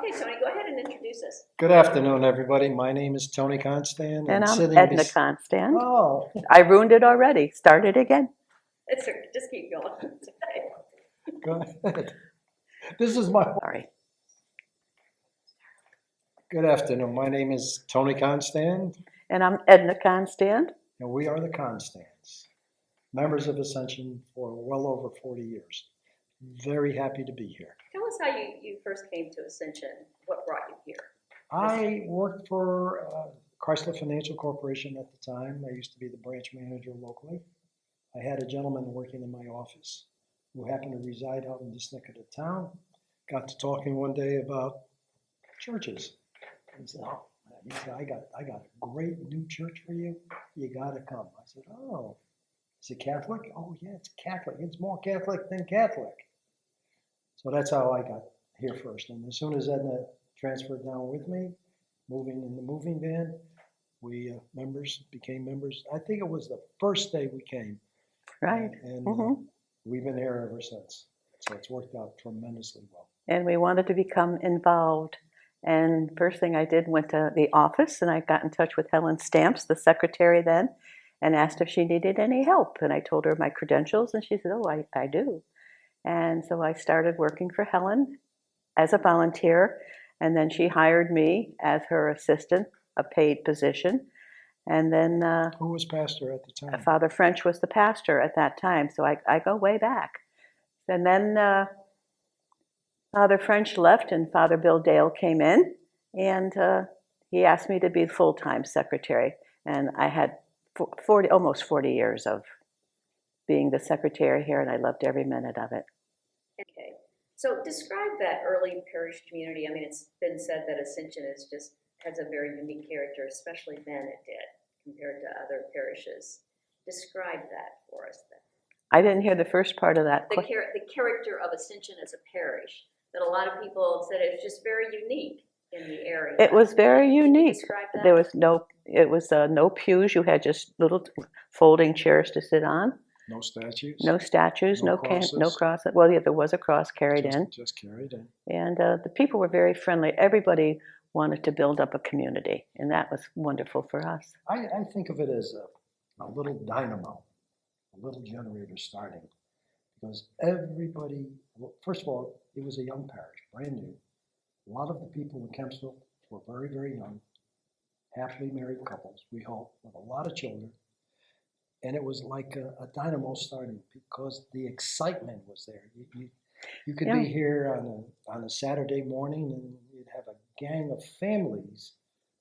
Okay, Tony, go ahead and introduce us. Good afternoon, everybody. My name is Tony Constand. And I'm sitting Edna Constand. Oh, I ruined it already. Start it again. It's just keep going. It's okay. go ahead. This is my. Sorry. Good afternoon. My name is Tony Constand, And I'm Edna Constand. and we are the Constants, members of Ascension for well over 40 years. Very happy to be here. Tell us how you first came to Ascension. What brought you here? I worked for Chrysler Financial Corporation at the time. I used to be the branch manager locally. I had a gentleman working in my office who happened to reside out in this neck of the town. Got to talking one day about churches. He said, "Oh, man," he said, I got a great new church for you. You got to come." I said, "Oh, is it Catholic?" "Oh, yeah, it's Catholic. It's more Catholic than Catholic." So that's how I got here first. And as soon as Edna transferred down with me, moving in the moving van, we became members. I think it was the first day we came. Right. And we've been here ever since. So it's worked out tremendously well. And we wanted to become involved. And first thing I did, went to the office and I got in touch with Helen Stamps, the secretary then, and asked if she needed any help. And I told her my credentials and she said, "Oh, I do." And so I started working for Helen as a volunteer. And then she hired me as her assistant, a paid position. And then Who was pastor at the time? Father French was the pastor at that time. So I go way back. And then Father French left and Father Bill Dale came in. And he asked me to be full-time secretary. And I had almost 40 years of being the secretary here, and I loved every minute of it. Okay. So describe that early parish community. I mean, it's been said that Ascension has a very unique character, especially then it did, compared to other parishes. Describe that for us then. I didn't hear the first part of that. The character of Ascension as a parish, that a lot of people said it's just very unique in the area. It was very unique. Describe that. There was no pews. You had just little folding chairs to sit on. No statues? No statues, No no cross. Well, yeah, there was a cross carried in. Just carried in. And the people were very friendly. Everybody wanted to build up a community, and that was wonderful for us. I think of it as a little dynamo, a little generator starting. Because everybody, well, first of all, it was a young parish, brand new. A lot of the people in Kempsville were very, very young, happily married couples, we hope, with a lot of children. And it was like a dynamo starting because the excitement was there. You could be here on a Saturday morning and you'd have a gang of families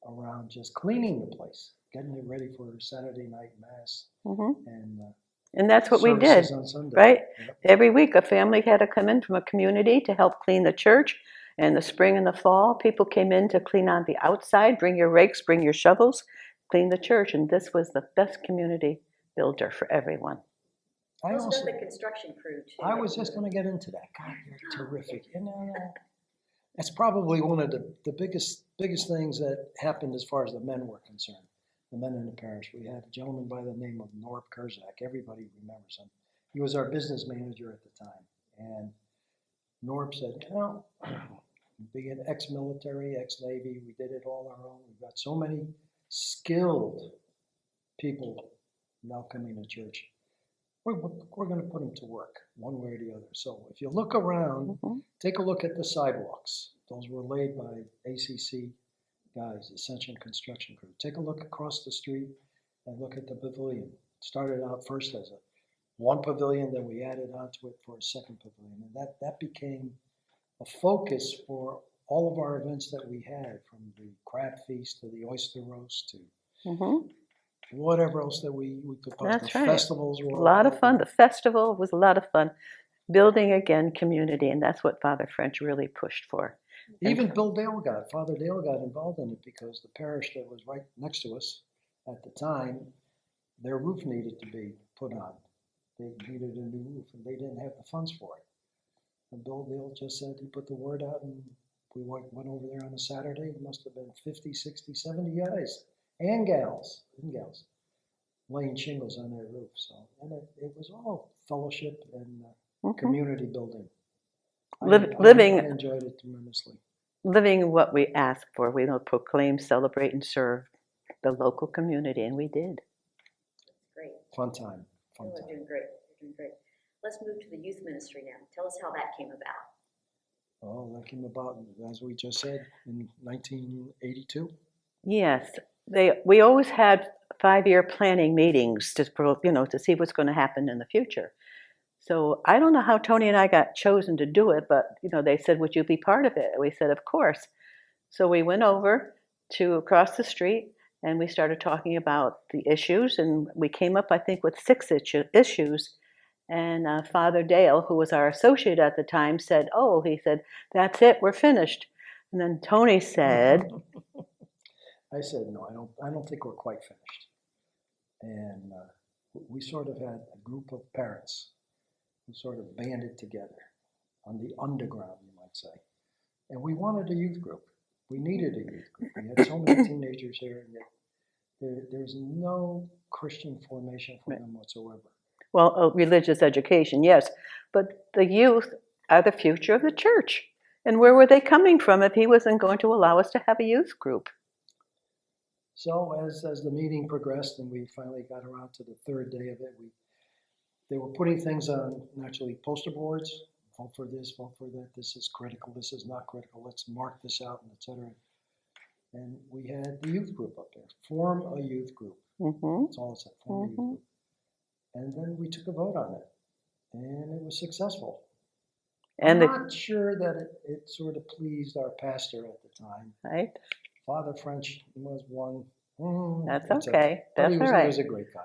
around just cleaning the place, getting it ready for Saturday night mass. And that's what we did, on Sunday. right? Yep. Every week a family had to come in from a community to help clean the church. In the spring and the fall, people came in to clean on the outside, bring your rakes, bring your shovels, clean the church. And this was the best community builder for everyone. I also the construction crew too. I was just going to get into that. God, you're terrific. That's probably one of the biggest things that happened as far as the men were concerned. The men in the parish. We had a gentleman by the name of Norb Kurzak. Everybody remembers him. He was our business manager at the time. And Norb said, being ex-military, ex-Navy, we did it all our own. We've got so many skilled people now coming to church. We're going to put them to work one way or the other. So if you look around, take a look at the sidewalks. Those were laid by ACC guys, Ascension Construction Crew. Take a look across the street and look at the pavilion. It started out first as one pavilion, then we added onto it for a second pavilion. And that became a focus for all of our events that we had, from the crab feast to the oyster roast to whatever else that we could possibly. That's right. Festivals were a lot of fun. The festival was a lot of fun. Building again community, and that's what Father French really pushed for. Even Father Dale got involved in it because the parish that was right next to us at the time, their roof needed to be put on. They needed a new roof and they didn't have the funds for it. And Bill Dale just said he put the word out and we went over there on a Saturday. It must have been 50, 60, 70 guys and gals laying shingles on their roof. So, and it was all fellowship and community building. I enjoyed it tremendously. living what we ask for. We don't proclaim, celebrate, and serve the local community, and we did. That's great. Fun time. Fun You're time. doing great. You're doing great. Let's move to the youth ministry now. Tell us how that came about. Well, that came about, as we just said, in 1982. Yes, we always had 5-year planning meetings to see what's going to happen in the future. So I don't know how Tony and I got chosen to do it, but they said, "Would you be part of it?" We said, "Of course." So we went over to across the street and we started talking about the issues, and we came up, I think, with 6 issues. And Father Dale, who was our associate at the time, said, "Oh," he said, "that's it, we're finished." And then Tony said, I said, no, I don't think we're quite finished. And we sort of had a group of parents who sort of banded together on the underground, you might say. And we wanted a youth group. We needed a youth group. We had so many teenagers here, and yet there's no Christian formation for them whatsoever. well, religious education, yes, but the youth are the future of the church. And where were they coming from if he wasn't going to allow us to have a youth group? So as the meeting progressed and we finally got around to the 3rd day of it, they were putting things on, naturally, poster boards. Vote for this, vote for that. This is critical. This is not critical. Let's mark this out, and etc. And we had the youth group up there. Form a youth group. Mm-hmm. That's all it said. Form a youth group. And then we took a vote on it, and it was successful. And I'm not sure that it sort of pleased our pastor at the time. right? Father French was one. That's okay. But That's he all right. was a great guy.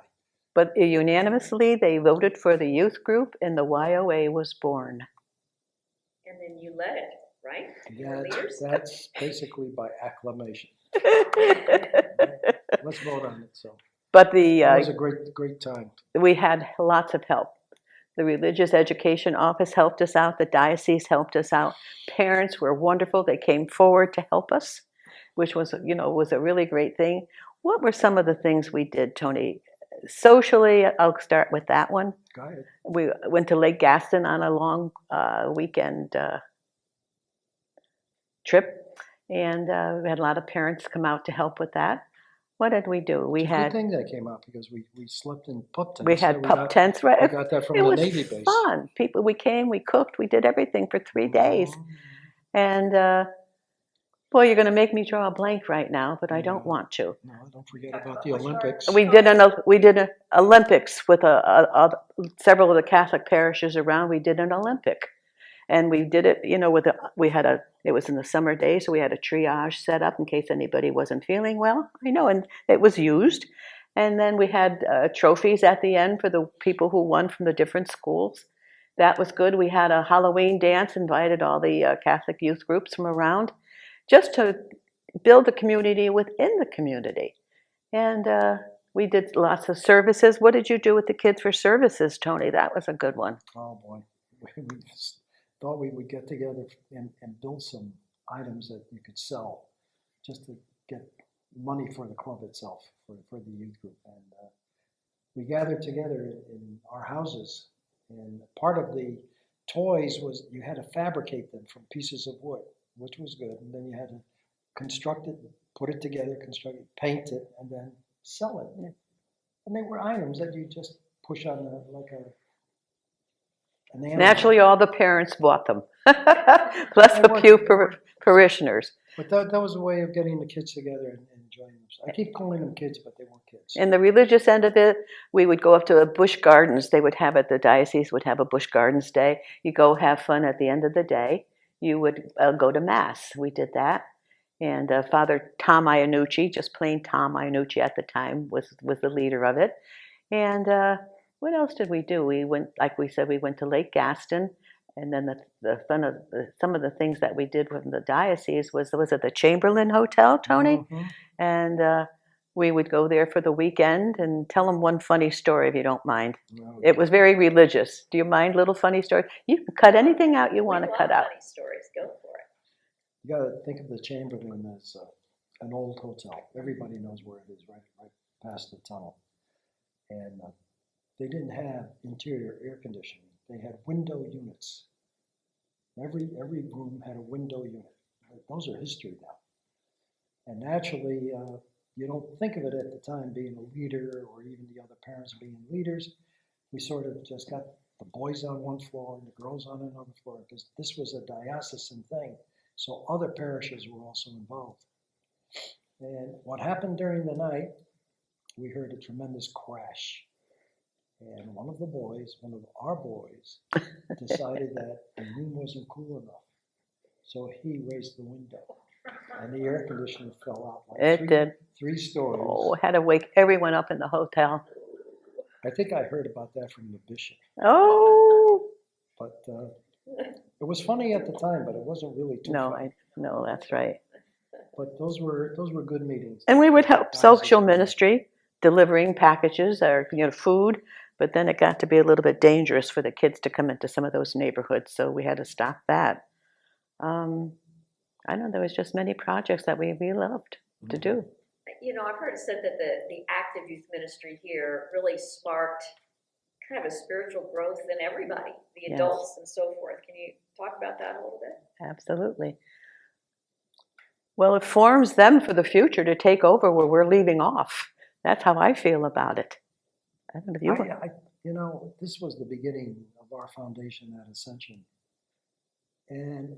But unanimously, they voted for the youth group, and the YOA was born. And then you led it, right? You were leaders? That's basically by acclamation. Let's vote on it. So, But it was a great time. we had lots of help. The Religious Education Office helped us out. The diocese helped us out. Parents were wonderful. They came forward to help us, which was a really great thing. What were some of the things we did, Tony? Socially, I'll start with that one. Go ahead. We went to Lake Gaston on a long weekend trip, and we had a lot of parents come out to help with that. What did we do? We It's a had good thing that came out because we slept in pup tents. we had pup tents, right? We got that from It the was Navy base. fun. We came, we cooked, we did everything for 3 days. And boy, you're going to make me draw a blank right now, but I don't want to. No, don't forget about the Olympics. We did an Olympics with several of the Catholic parishes around. We did an Olympic, and we did it. It was in the summer days, so we had a triage set up in case anybody wasn't feeling well. And it was used. And then we had trophies at the end for the people who won from the different schools. That was good. We had a Halloween dance, invited all the Catholic youth groups from around, just to build the community within the community. And we did lots of services. What did you do with the kids for services, Tony? That was a good one. Oh boy, we just thought we would get together and build some items that you could sell, just to get money for the club itself, for the youth group. And we gathered together in our houses, and part of the toys was you had to fabricate them from pieces of wood, which was good, and then you had to construct it, put it together, construct it, paint it, and then sell it. Yeah. And they were items that you just push on an animal. Naturally, all the parents bought them, plus a few parishioners. But that was a way of getting the kids together and enjoying them. I keep calling them kids, but they weren't kids. In the religious end of it, we would go up to the Busch Gardens. They would have the diocese would have a Busch Gardens day. You go have fun at the end of the day. You would go to Mass. We did that. And Father Tom Iannucci, just plain Tom Iannucci at the time, was the leader of it. And what else did we do? We went, like we said, we went to Lake Gaston. And then the fun of some of the things that we did with the diocese was at the Chamberlain Hotel, Tony? Mm-hmm. And we would go there for the weekend and tell them one funny story, if you don't mind. No, It was very religious. Do you mind little funny stories? You can cut anything out you want to cut out. Funny stories. Go for it. You got to think of the Chamberlain as an old hotel. Everybody knows where it is, right past the tunnel. And they didn't have interior air conditioning. They had window units. Every room had a window unit. those are history now. And naturally, you don't think of it at the time being a leader or even the other parents being leaders. We sort of just got the boys on one floor and the girls on another floor because this was a diocesan thing. So other parishes were also involved. And what happened during the night, we heard a tremendous crash. And one of our boys, decided that the room wasn't cool enough. So he raised the window. And the air conditioner fell out like It did. 3 stories. Oh, had to wake everyone up in the hotel. I think I heard about that from the bishop. Oh. But it was funny at the time, but it wasn't really too funny. No, that's right. But those were good meetings. And we would help social ministry, delivering packages or food, but then it got to be a little bit dangerous for the kids to come into some of those neighborhoods, so we had to stop that. I know there was just many projects that we loved to do. I've heard it said that the active youth ministry here really sparked kind of a spiritual growth in everybody, the adults and so forth. Can you talk about that a little bit? Absolutely. Well, it forms them for the future to take over where we're leaving off. That's how I feel about it. I don't know if you this was the beginning of our foundation at Ascension. And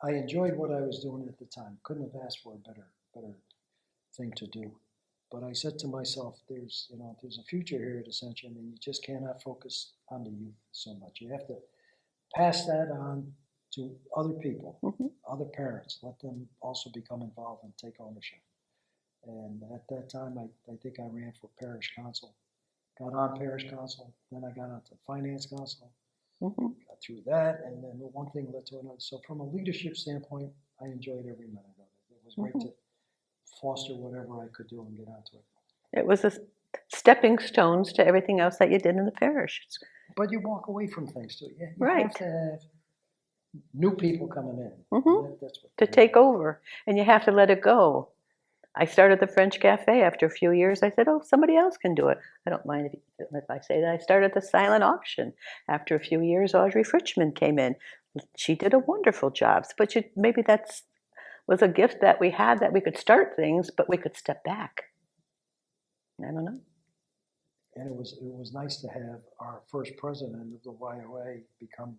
I enjoyed what I was doing at the time. Couldn't have asked for a better thing to do. But I said to myself, there's a future here at Ascension, and you just cannot focus on the youth so much. You have to pass that on to other people, other parents. Let them also become involved and take ownership. And at that time, I think I ran for parish council. Got on parish council, then I got onto finance council. Got through that, and then one thing led to another. So from a leadership standpoint, I enjoyed every minute of it. It was great to foster whatever I could do and get onto it. It was the stepping stones to everything else that you did in the parish. But you walk away from things too. You Right. have to have new people coming in. That's what To take over, and you have to let it go. I started the French Cafe after a few years. I said, oh, somebody else can do it. I don't mind if I say that. I started the silent auction. After a few years, Audrey Fritchman came in. She did a wonderful job. But maybe that was a gift that we had, that we could start things, but we could step back. I don't know. And it was nice to have our first president of the YOA become,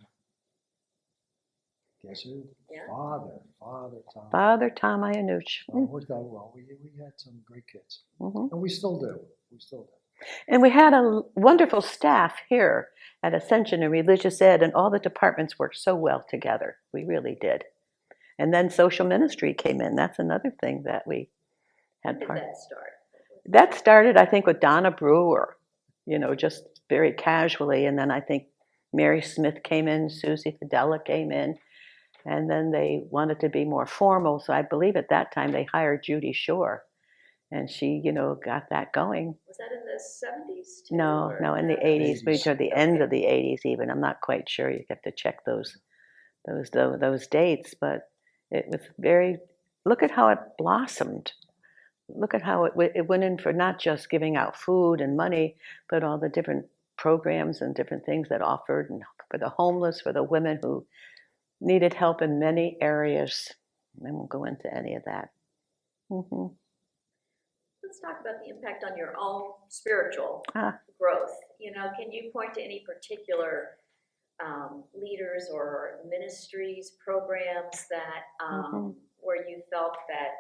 guess who? Yeah. Father Tom. Father Tom Iannucci. It worked out well. We had some great kids. And we still do. And we had a wonderful staff here at Ascension and Religious Ed, and all the departments worked so well together. We really did. And then social ministry came in. That's another thing that we had. When did that start? That started, I think, with Donna Brewer, just very casually. And then I think Mary Smith came in, Susie Fidella came in. And then they wanted to be more formal. So I believe at that time they hired Judy Shore. And she, got that going. Was that in the 70s too? No, in the 80s. Maybe toward the end of the 80s even. I'm not quite sure. You have to check those dates. But it was look at how it blossomed. Look at how it went in for not just giving out food and money, but all the different programs and different things that offered, and for the homeless, for the women who needed help in many areas. I won't go into any of that. Let's talk about the impact on your own spiritual growth. Can you point to any particular leaders or ministries, programs that where you felt that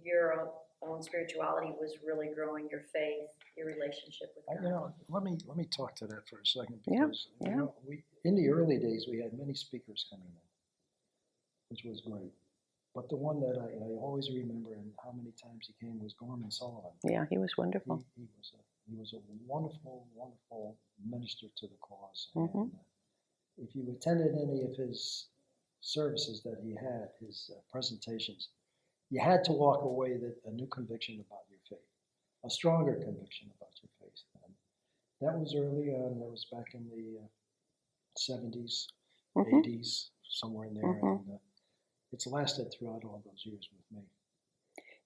your own spirituality was really growing your faith, your relationship with God? Let me talk to that for a second, because we in the early days we had many speakers coming in, which was great. But the one that I always remember, and how many times he came, was Gorman Sullivan. Yeah, he was wonderful. He was a wonderful, wonderful minister to the cause. And if you attended any of his services that he had, his presentations, you had to walk away with a new conviction about your faith, a stronger conviction about your faith. And that was early on. That was back in the 70s, 80s, somewhere in there. And it's lasted throughout all those years with me.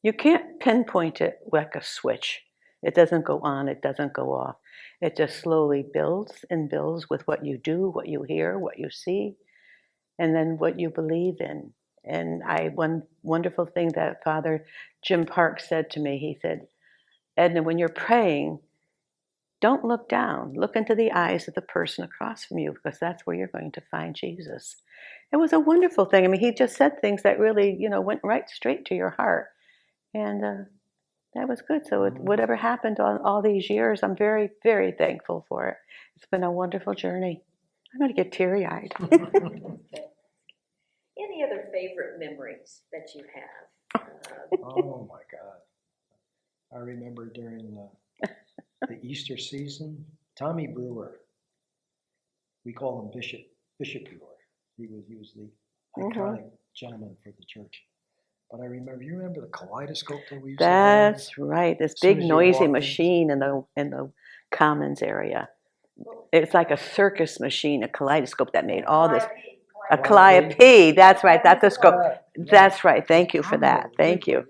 You can't pinpoint it like a switch. It doesn't go on, it doesn't go off. It just slowly builds and builds with what you do, what you hear, what you see, and then what you believe in. And one wonderful thing that Father Jim Park said to me, he said, Edna, when you're praying, don't look down. Look into the eyes of the person across from you, because that's where you're going to find Jesus. It was a wonderful thing. I mean, he just said things that really, went right straight to your heart. And that was good. So whatever happened all these years, I'm very, very thankful for it. It's been a wonderful journey. I'm going to get teary-eyed. Any other favorite memories that you have? Oh my God. I remember during the Easter season, Tommy Brewer, we call him Bishop Brewer. He was the iconic gentleman for the church. But I remember, you remember the kaleidoscope that we used to have? That's right. This As soon big as you noisy walk in. machine in the commons area. It's like a circus machine, a kaleidoscope that made all this. A calliope. That's right. That's a scope. That's right. Thank you for that. Thank you.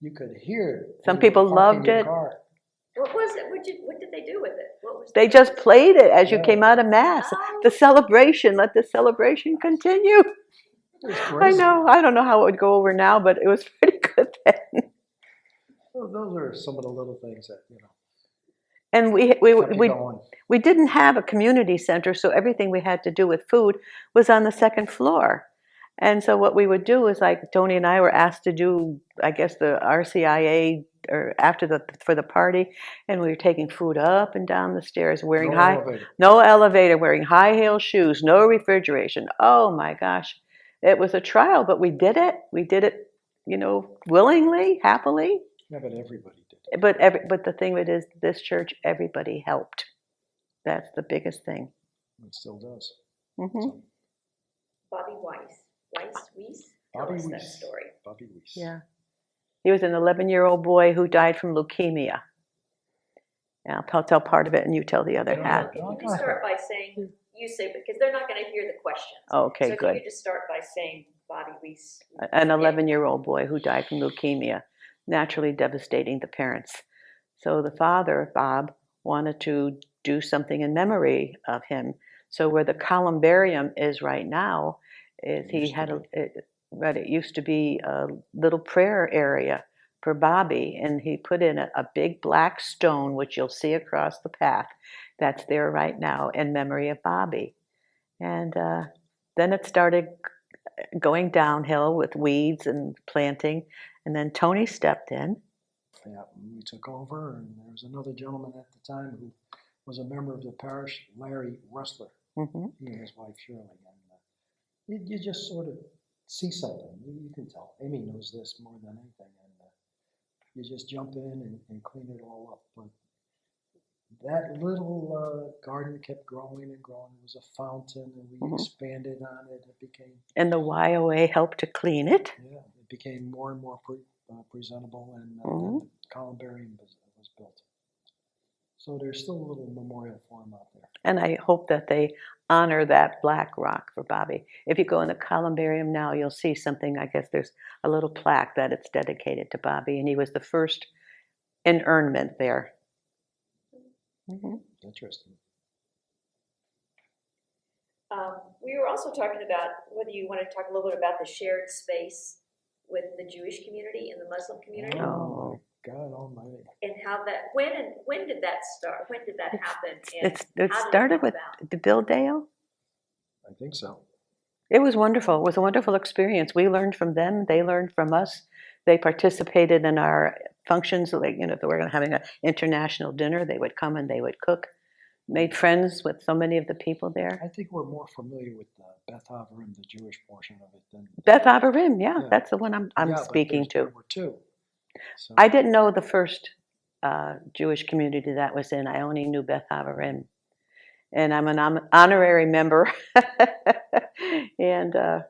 You could hear it. Some people loved it. What was it? What did they do with it? What was They just played it as you came out of Mass. Oh. The celebration. Let the celebration continue. I know. I don't know how it would go over now, but it was pretty good then. Well, those are some of the little things that, And kept you going. we didn't have a community center, so everything we had to do with food was on the second floor. And so what we would do is, like, Tony and I were asked to do, I guess, the RCIA or for the party, and we were taking food up and down the stairs, wearing no elevator, wearing high heel shoes, no refrigeration. Oh my gosh, it was a trial, but we did it. We did it, willingly, happily. Yeah, but everybody did it. But the thing of it is, this church, everybody helped. That's the biggest thing. It still does. Mm-hmm. Bobby Weiss. Tell Bobby us that Weiss. story. Bobby Weiss. Yeah. He was an 11-year-old boy who died from leukemia. And I'll tell part of it, and you tell the other half. If you just start by saying, because they're not going to hear the questions. Okay, so good. if you just start by saying Bobby Weiss. An 11-year-old boy who died from leukemia, naturally devastating the parents. So the father, Bob, wanted to do something in memory of him. So where the columbarium is right now, it used to be a little prayer area for Bobby, and he put in a big black stone, which you'll see across the path. That's there right now in memory of Bobby. And then it started going downhill with weeds and planting, and then Tony stepped in. Yeah, we took over, and there was another gentleman at the time who was a member of the parish, Larry Rustler. Mm-hmm. He and his wife Shirley, and you just sort of see something. You can tell. Amy knows this more than anything, and you just jump in and clean it all up. But that little garden kept growing and growing. It was a fountain, and we expanded on it. It became, and the YOA helped to clean it. Yeah, it became more and more presentable, and then the columbarium was built. So there's still a little memorial for him out there. And I hope that they honor that black rock for Bobby. If you go in the columbarium now, you'll see something. I guess there's a little plaque that it's dedicated to Bobby, and he was the first inurnment there. Mm-hmm. Interesting. We were also talking about whether you want to talk a little bit about the shared space with the Jewish community and the Muslim community. Oh. God Almighty! And how that when did that start? When did that happen? It started with Bill Dale. I think so. It was wonderful. It was a wonderful experience. We learned from them. They learned from us. They participated in our functions. Like, if we were having an international dinner, they would come and they would cook. Made friends with so many of the people there. I think we're more familiar with Beth Averim, the Jewish portion of it, than Beth Averim. Yeah, that's the one I'm speaking to. There were two. So. I didn't know the first Jewish community that was in. I only knew Beth Averim. And I'm an honorary member. And it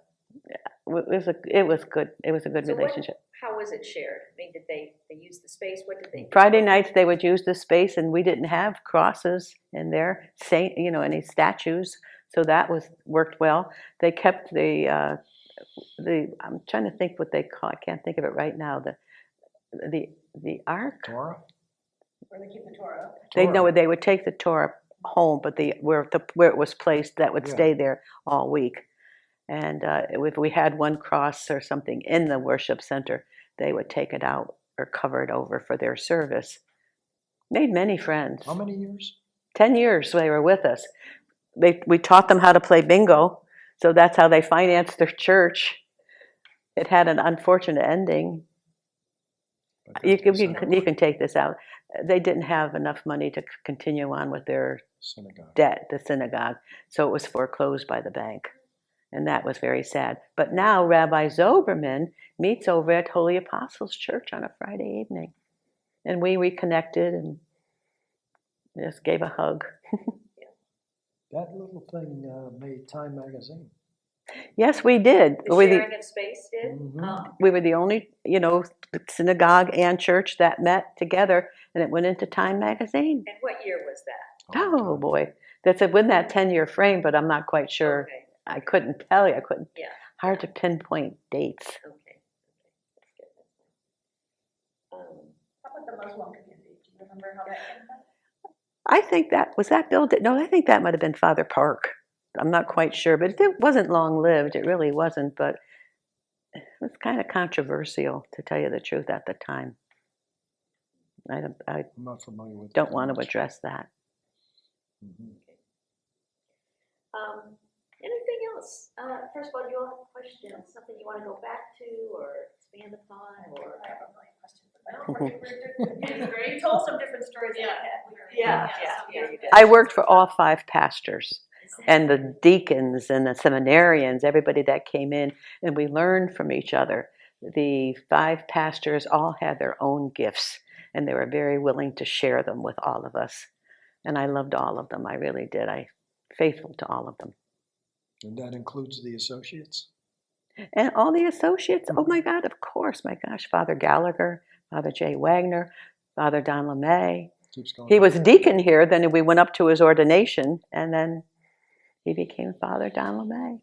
was good. It was a good relationship. How was it shared? I mean, did they use the space? What did they do? Friday nights they would use the space, and we didn't have crosses in there, any statues. So that worked well. They kept the I'm trying to think what they call. I can't think of it right now. The Ark? Torah? Where they keep the Torah? They would take the Torah home, but where it was placed, that would stay there all week. And if we had one cross or something in the worship center, they would take it out or cover it over for their service. Made many friends. How many years? 10 years they were with us. We taught them how to play bingo, so that's how they financed their church. It had an unfortunate ending. You can take this out. They didn't have enough money to continue on with their debt, the synagogue, so it was foreclosed by the bank. And that was very sad. But now Rabbi Zoberman meets over at Holy Apostles Church on a Friday evening. And we reconnected and just gave a hug. That little thing made Time magazine. Yes, we did. The sharing of space did? Mhm. We were the only, synagogue and church that met together, and it went into Time magazine. And what year was that? Oh boy, that's within that 10-year frame, but I'm not quite sure. Okay. I couldn't tell you. Yeah. Hard to pinpoint dates. Okay. That's good. How about the Muslim community? Do you remember how that came about? I think that was that Bill. No, I think that might have been Father Park. I'm not quite sure, but it wasn't long lived. It really wasn't, but it was kind of controversial, to tell you the truth, at the time. I I'm not familiar with. don't want to address that. Mhm. Anything else? First of all, do you all have questions? Something you want to go back to or expand upon or? I have a million questions, but you told some different stories. Yeah. You did. I worked for all 5 pastors and the deacons and the seminarians, everybody that came in, and we learned from each other. The 5 pastors all had their own gifts, and they were very willing to share them with all of us. And I loved all of them. I really did. I faithful to all of them. And that includes the associates? And all the associates, oh my God, of course, my gosh, Father Gallagher, Father Jay Wagner, Father Don LeMay. Keeps going. He was deacon here, then we went up to his ordination, and then he became Father Don LeMay.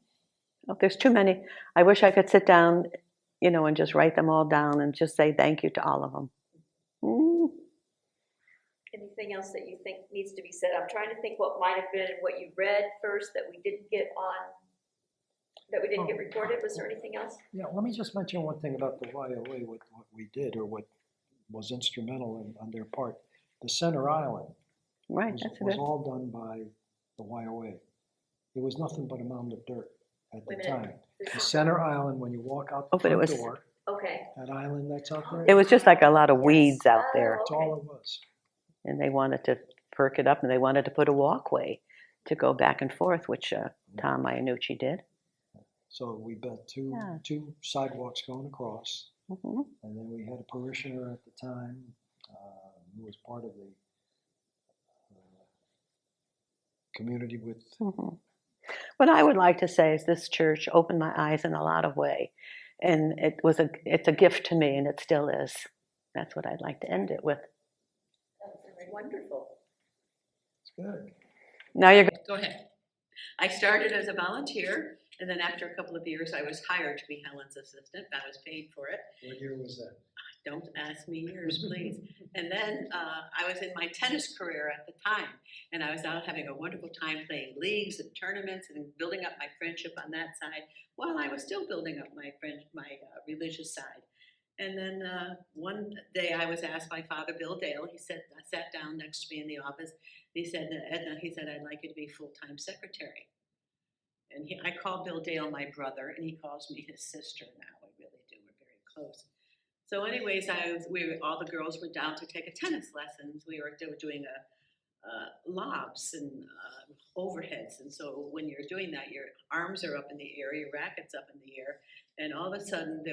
Oh, there's too many. I wish I could sit down, and just write them all down and just say thank you to all of them. Anything else that you think needs to be said? I'm trying to think what might have been what you read first that we didn't get recorded. Was there anything else? Yeah, let me just mention one thing about the YOA, what we did, or what was instrumental on their part. The center island Right, was, that's was good. all done by the YOA. It was nothing but a mound of dirt at the Wait a minute. time. The center island, when you walk out Oh, the but it front was- door, Okay. that island that's out there, It was just like a lot of weeds out Oh, there, that's all it was. and they wanted to perk it up, and they wanted to put a walkway to go back and forth, which Tom Iannucci did. So we built Yeah. two sidewalks going across, Hmm. and then we had a parishioner at the time who was part of the community with. Hmm. What I would like to say is this church opened my eyes in a lot of ways, and it's a gift to me, and it still is. That's what I'd like to end it with. That's wonderful. It's good. Now you're Go ahead. I started as a volunteer, and then after a couple of years, I was hired to be Helen's assistant. I was paid for it. What year was that? Don't ask me years, please. And then I was in my tennis career at the time, and I was out having a wonderful time playing leagues and tournaments and building up my friendship on that side, while I was still building up my religious side. And then one day I was asked by Father Bill Dale. He said, I sat down next to me in the office. He said, Edna, I'd like you to be full-time secretary. And I call Bill Dale my brother, and he calls me his sister now. We really do. We're very close. So anyways, all the girls were down to take a tennis lessons. They were doing lobs and overheads. And so when you're doing that, your arms are up in the air, your racket's up in the air. And all of a sudden,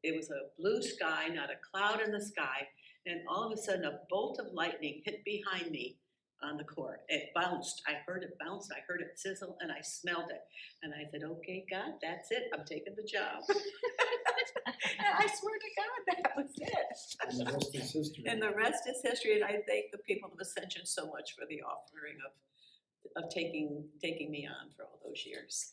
it was a blue sky, not a cloud in the sky. And all of a sudden, a bolt of lightning hit behind me on the court. It bounced. I heard it bounce. I heard it sizzle, and I smelled it. And I said, okay, God, that's it. I'm taking the job. And I swear to God, that was it. And the rest is history. And the rest is history. And I thank the people of Ascension so much for the offering of taking me on for all those years.